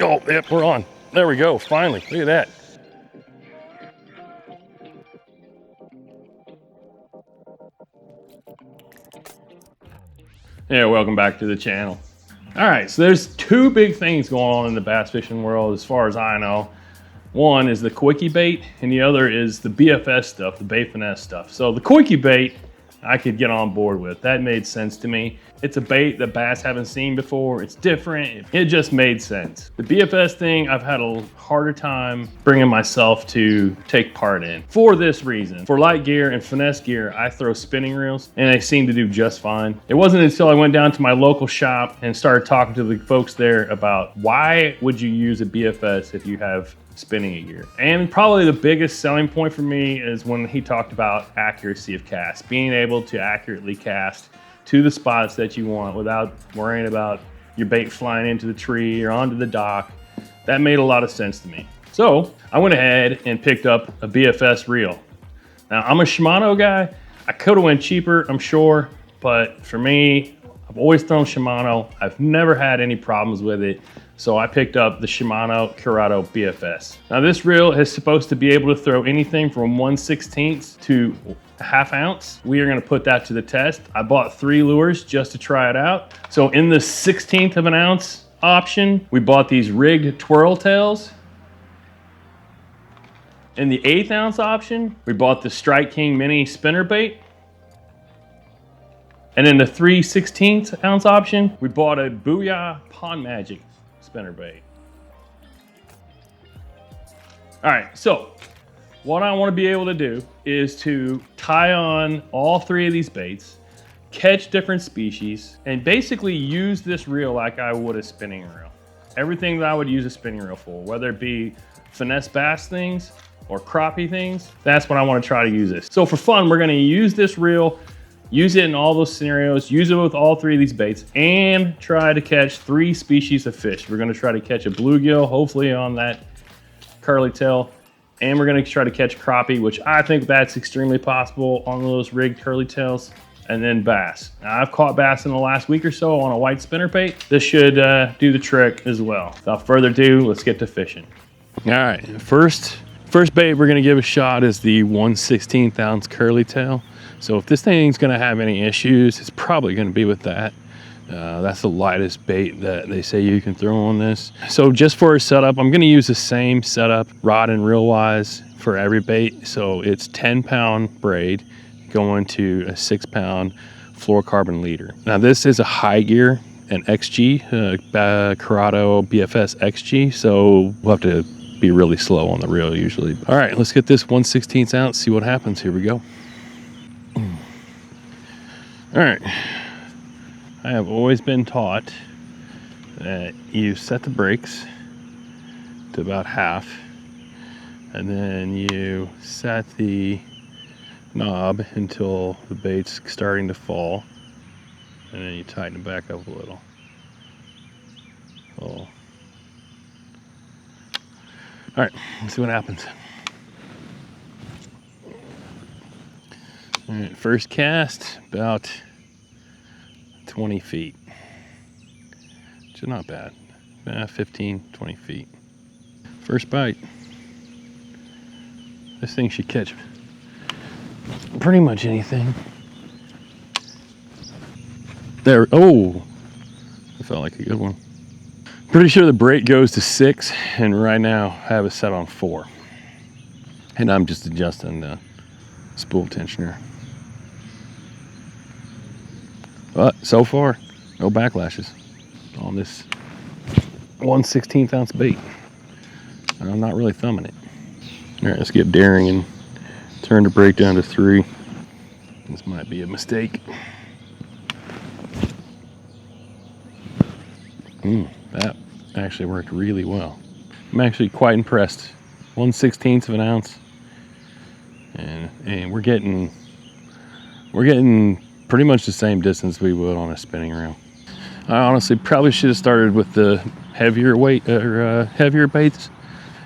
Oh, yep, we're on. There we go, finally, look at that. Yeah, welcome back to the channel. All right, so there's two big things going on in the bass fishing world as far as I know. One is the quickie bait, and the other is the BFS stuff, the Bait Finesse stuff. So the quickie bait, I could get on board with. That made sense to me. It's a bait that bass haven't seen before. It's different. It just made sense. The BFS thing, I've had a harder time bringing myself to take part in for this reason. For light gear and finesse gear, I throw spinning reels and they seem to do just fine. It wasn't until I went down to my local shop and started talking to the folks there about why would you use a BFS if you have spinning gear. And probably the biggest selling point for me is when he talked about accuracy of cast, being able to accurately cast to the spots that you want without worrying about your bait flying into the tree or onto the dock. That made a lot of sense to me. So I went ahead and picked up a BFS reel. Now I'm a Shimano guy. I could have went cheaper, I'm sure, but for me, I've always thrown Shimano. I've never had any problems with it. So I picked up the Shimano Curado BFS. Now this reel is supposed to be able to throw anything from 1/16 to a ½ ounce. We are gonna put that to the test. I bought 3 lures just to try it out. So in the 1/16 of an ounce option, we bought these rigged twirl tails. In the 1/8 ounce option, we bought the Strike King mini spinner bait. And in the 3/16 ounce option, we bought a Booyah Pond Magic spinner bait. All right, so what I want to be able to do is to tie on all 3 of these baits, catch different species, and basically use this reel like I would a spinning reel. Everything that I would use a spinning reel for, whether it be finesse bass things or crappie things, that's what I want to try to use this. So for fun, we're going to use this reel, use it in all those scenarios, use it with all 3 of these baits, and try to catch 3 species of fish. We're gonna try to catch a bluegill, hopefully on that curly tail, and we're gonna try to catch crappie, which I think that's extremely possible on those rigged curly tails, and then bass. Now, I've caught bass in the last week or so on a white spinner bait. This should do the trick as well. Without further ado, let's get to fishing. All right, first bait we're gonna give a shot is the 1/16 ounce curly tail. So if this thing's gonna have any issues, it's probably gonna be with that. That's the lightest bait that they say you can throw on this. So just for a setup, I'm gonna use the same setup, rod and reel wise, for every bait. So it's 10-pound braid going to a 6-pound fluorocarbon leader. Now this is a high gear, an XG, Curado BFS XG. So we'll have to be really slow on the reel usually. All right, let's get this 1/16 ounce, see what happens. Here we go. All right, I have always been taught that you set the brakes to about half, and then you set the knob until the bait's starting to fall, and then you tighten it back up a little. Oh. All right, let's see what happens. All right, first cast, about 20 feet, which is not bad, 15, 20 feet. First bite. This thing should catch pretty much anything. There, oh, that felt like a good one. Pretty sure the brake goes to 6, and right now I have it set on 4. And I'm just adjusting the spool tensioner. But so far, no backlashes on this 1/16 ounce bait. I'm not really thumbing it. All right, let's get daring and turn the brake down to 3. This might be a mistake. That actually worked really well. I'm actually quite impressed. 1/16 of an ounce, and we're getting pretty much the same distance we would on a spinning reel. I honestly probably should have started with the heavier weight or heavier baits,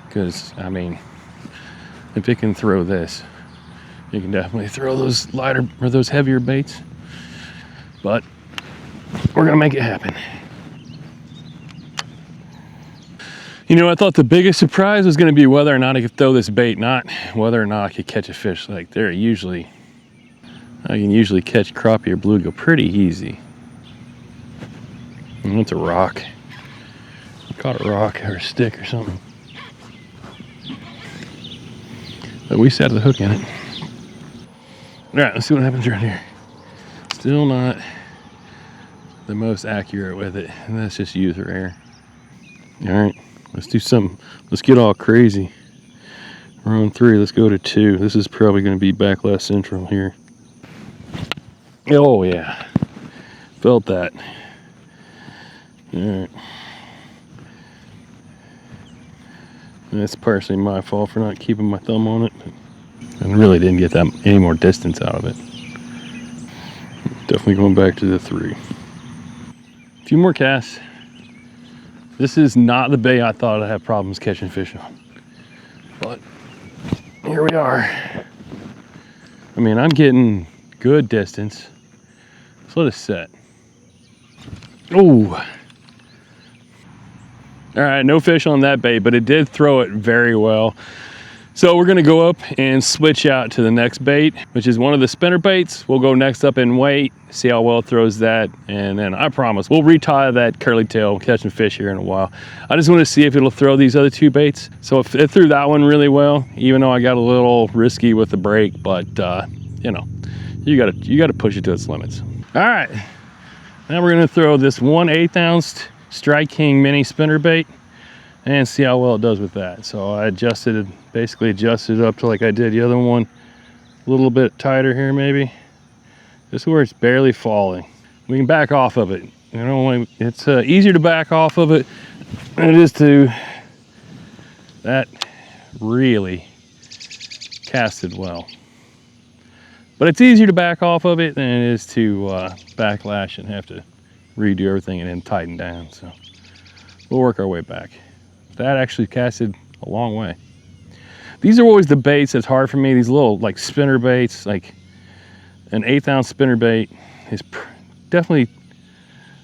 because I mean, if it can throw this, you can definitely throw those lighter or those heavier baits. But we're gonna make it happen. You know, I thought the biggest surprise was going to be whether or not I could throw this bait, not whether or not I could catch a fish. Like I can usually catch crappie or bluegill pretty easy. And it's a rock. I caught a rock or a stick or something. But we set the hook in it. All right, let's see what happens right here. Still not the most accurate with it, and that's just user error. All right, let's do something. Let's get all crazy. We're on 3, let's go to 2. This is probably going to be backlash central here. Oh yeah, felt that. All right. That's partially my fault for not keeping my thumb on it. I really didn't get that any more distance out of it. Definitely going back to the 3. A few more casts. This is not the bait I thought I'd have problems catching fish on. But here we are. I mean, I'm getting good distance. So let it set. Oh. All right, no fish on that bait, but it did throw it very well. So we're gonna go up and switch out to the next bait, which is one of the spinner baits. We'll go next up and wait, see how well it throws that, and then I promise we'll retie that curly tail, catching fish here in a while. I just want to see if it'll throw these other 2 baits. So if it threw that one really well, even though I got a little risky with the break, but you know, you gotta push it to its limits. All right, now we're gonna throw this 1/8 ounce Strike King mini spinner bait and see how well it does with that. So I basically adjusted it up to like I did the other one, a little bit tighter here maybe. This is where it's barely falling. We can back off of it. You know, it's easier to back off of it than it is to that really casted well. But it's easier to back off of it than it is to backlash and have to redo everything and then tighten down. So we'll work our way back. That actually casted a long way. These are always the baits that's hard for me. These little like spinner baits, like an 1/8 ounce spinner bait is definitely,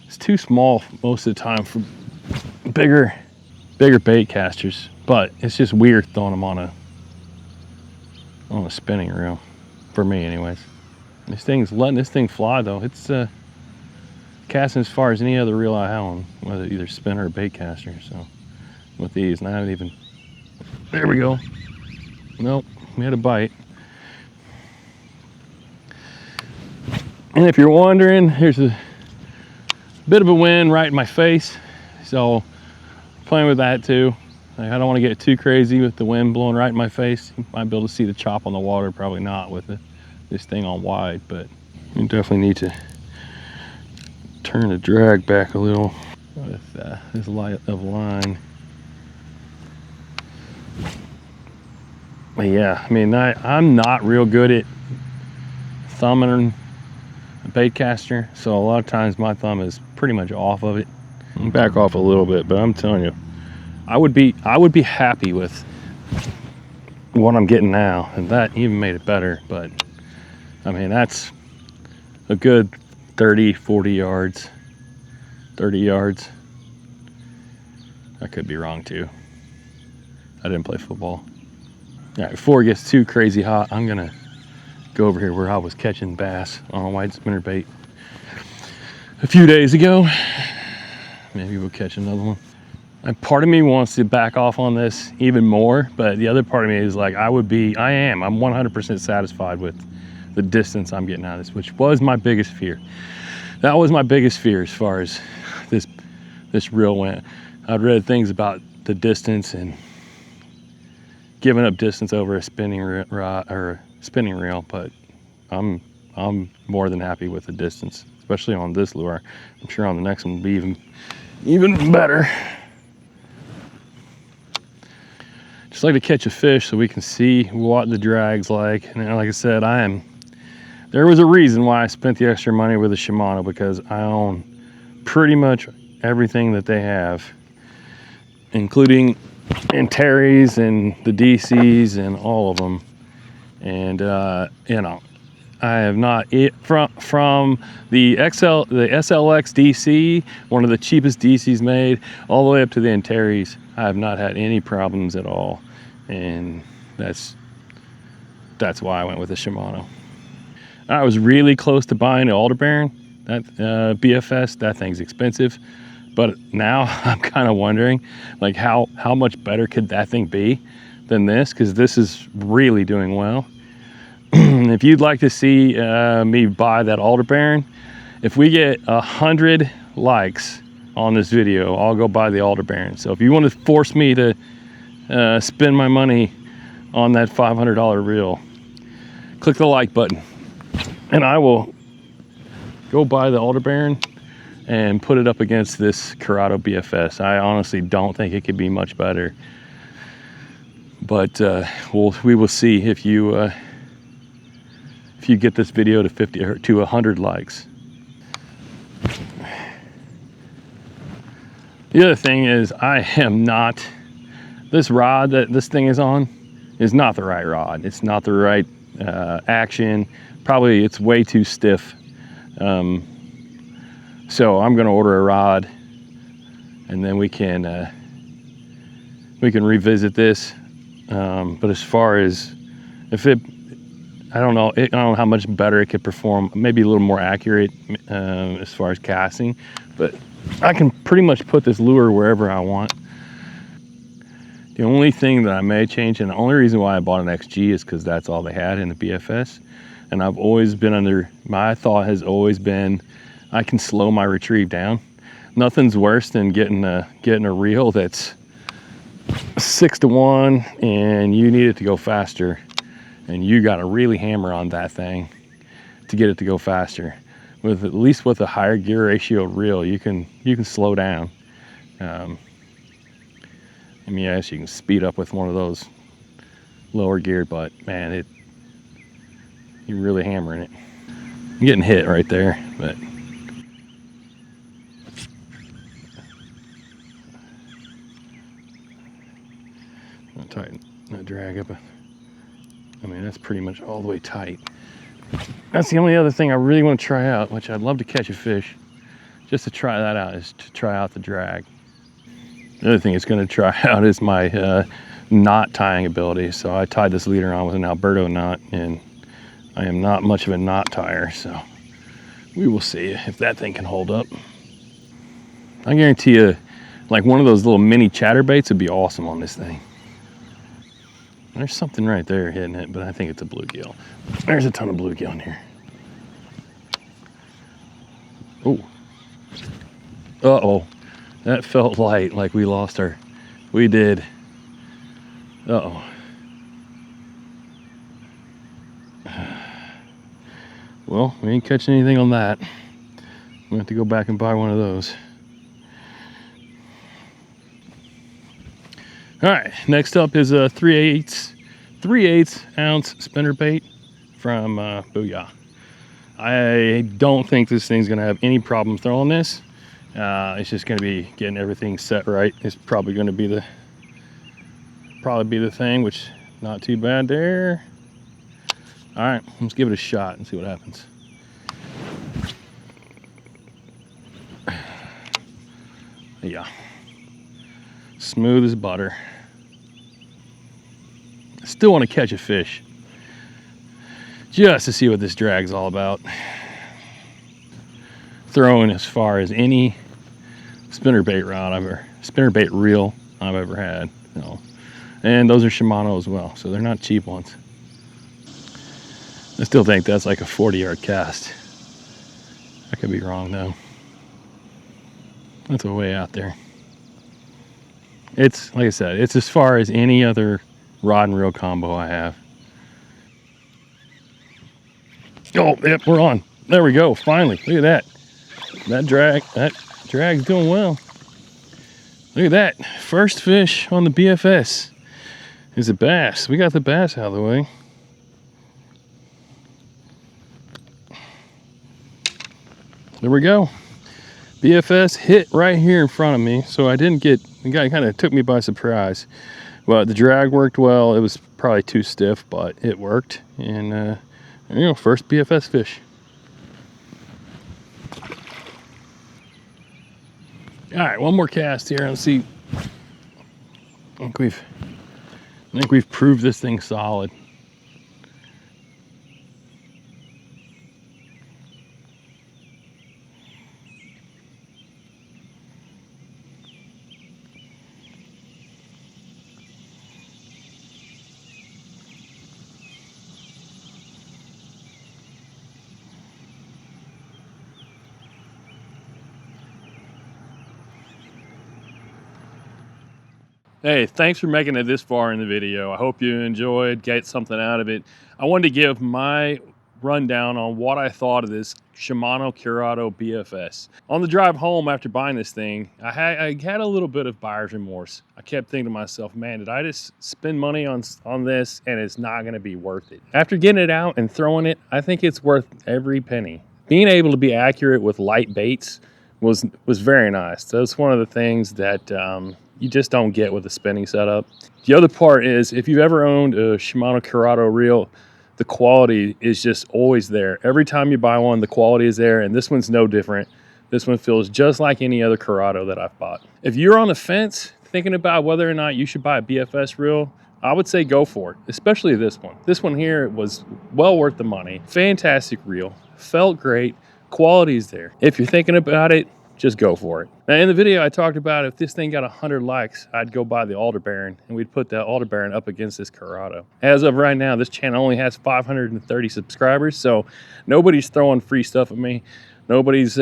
it's too small most of the time for bigger bait casters. But it's just weird throwing them on a spinning reel, for me anyways. This thing's letting this thing fly though. It's casting as far as any other reel I have on, whether either spinner or bait caster. So with these, and I haven't even, there we go. Nope, we had a bite. And if you're wondering, here's a bit of a wind right in my face. So playing with that too. Like, I don't want to get too crazy with the wind blowing right in my face. You might be able to see the chop on the water, probably not with this thing on wide, but you definitely need to turn the drag back a little with this light of line. But yeah, I mean, I'm not real good at thumbing a bait caster, so a lot of times my thumb is pretty much off of it. I'm back off a little bit, but I'm telling you, I would be happy with what I'm getting now, and that even made it better. But I mean, that's a good 30-40 yards, 30 yards. I could be wrong too. I didn't play football. All right, before it gets too crazy hot, I'm gonna go over here where I was catching bass on a wide spinner bait a few days ago. Maybe we'll catch another one. And part of me wants to back off on this even more, but the other part of me is like, I'm 100% satisfied with the distance I'm getting out of this, which was my biggest fear. That was my biggest fear as far as this reel went. I'd read things about the distance and giving up distance over a spinning reel, but I'm more than happy with the distance, especially on this lure. I'm sure on the next one will be even better. Just like to catch a fish so we can see what the drag's like. And like I said, there was a reason why I spent the extra money with the Shimano, because I own pretty much everything that they have, including Antares and the DCs and all of them. And you know, I have not from the SLX DC, one of the cheapest DCs made, all the way up to the Antares. I have not had any problems at all, and that's why I went with the Shimano. I was really close to buying an Aldebaran, that BFS. That thing's expensive, but now I'm kind of wondering, like, how much better could that thing be than this? Because this is really doing well. If you'd like to see me buy that Aldebaran, if we get 100 likes on this video, I'll go buy the Aldebaran. So if you want to force me to spend my money on that $500 reel, click the like button, and I will go buy the Aldebaran and put it up against this Curado BFS. I honestly don't think it could be much better, but we will see if you get this video to 50 or to 100 likes. The other thing is, this rod that this thing is on is not the right rod. It's not the right action. Probably it's way too stiff. So I'm gonna order a rod, and then we can revisit this. But as far as I don't know how much better it could perform. Maybe a little more accurate as far as casting, but I can pretty much put this lure wherever I want. The only thing that I may change, and the only reason why I bought an XG, is because that's all they had in the BFS. And I've always been my thought has always been, I can slow my retrieve down. Nothing's worse than getting a reel that's 6-to-1 and you need it to go faster. And you got to really hammer on that thing to get it to go faster. At least with a higher gear ratio reel, you can slow down. I mean, yes, you can speed up with one of those lower geared, but man, you're really hammering it. I'm getting hit right there, but I'll tighten that drag up. I mean, that's pretty much all the way tight. That's the only other thing I really want to try out, which I'd love to catch a fish. Just to try that out, is to try out the drag. The other thing it's going to try out is my knot tying ability. So I tied this leader on with an Alberto knot, and I am not much of a knot tyer, so we will see if that thing can hold up. I guarantee you, like one of those little mini chatterbaits would be awesome on this thing. There's something right there hitting it, but I think it's a bluegill. There's a ton of bluegill in here. Oh. Uh-oh. That felt light, like we lost our... We did. Uh-oh. Well, we ain't catching anything on that. We have to go back and buy one of those. All right, next up is a 3/8 ounce spinnerbait from Booyah. I don't think this thing's gonna have any problem throwing this. It's just gonna be getting everything set right. It's probably gonna be the thing, which not too bad there. All right, let's give it a shot and see what happens. Yeah, smooth as butter. Still want to catch a fish just to see what this drag's all about. Throwing as far as any spinnerbait reel I've ever had. You know. And those are Shimano as well, so they're not cheap ones. I still think that's like a 40-yard cast. I could be wrong though. That's a way out there. It's, like I said, it's as far as any other rod and reel combo I have. Oh, yep, we're on. There we go, finally. Look at that. That drag's doing well. Look at that. First fish on the BFS is a bass. We got the bass out of the way. There we go. BFS hit right here in front of me, so the guy kind of took me by surprise. But the drag worked well. It was probably too stiff, but it worked. And There you go, first BFS fish. All right, one more cast here. Let's see. I think we've proved this thing solid. Hey, thanks for making it this far in the video. I hope you enjoyed, get something out of it. I wanted to give my rundown on what I thought of this Shimano Curado BFS. On the drive home after buying this thing, I had a little bit of buyer's remorse. I kept thinking to myself, man, did I just spend money on this and it's not gonna be worth it? After getting it out and throwing it, I think it's worth every penny. Being able to be accurate with light baits was very nice. That's one of the things that you just don't get with a spinning setup. The other part is, if you've ever owned a Shimano Curado reel, the quality is just always there. Every time you buy one, the quality is there, and this one's no different. This one feels just like any other Curado that I've bought. If you're on the fence thinking about whether or not you should buy a BFS reel, I would say go for it, especially this one. This one here was well worth the money. Fantastic reel, felt great, quality's there. If you're thinking about it, just go for it. Now, in the video, I talked about if this thing got 100 likes, I'd go buy the Aldebaran, and we'd put the Aldebaran up against this Curado. As of right now, this channel only has 530 subscribers, so nobody's throwing free stuff at me. Nobody's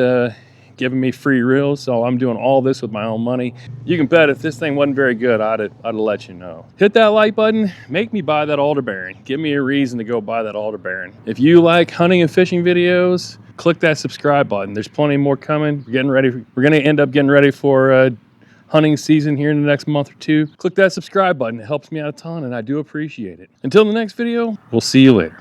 giving me free reels, so I'm doing all this with my own money. You can bet if this thing wasn't very good, I'd let you know. Hit that like button, make me buy that Aldebaran. Give me a reason to go buy that Aldebaran. If you like hunting and fishing videos, click that subscribe button. There's plenty more coming. We're gonna end up getting ready for hunting season here in the next month or two. Click that subscribe button. It helps me out a ton, and I do appreciate it. Until the next video, we'll see you later.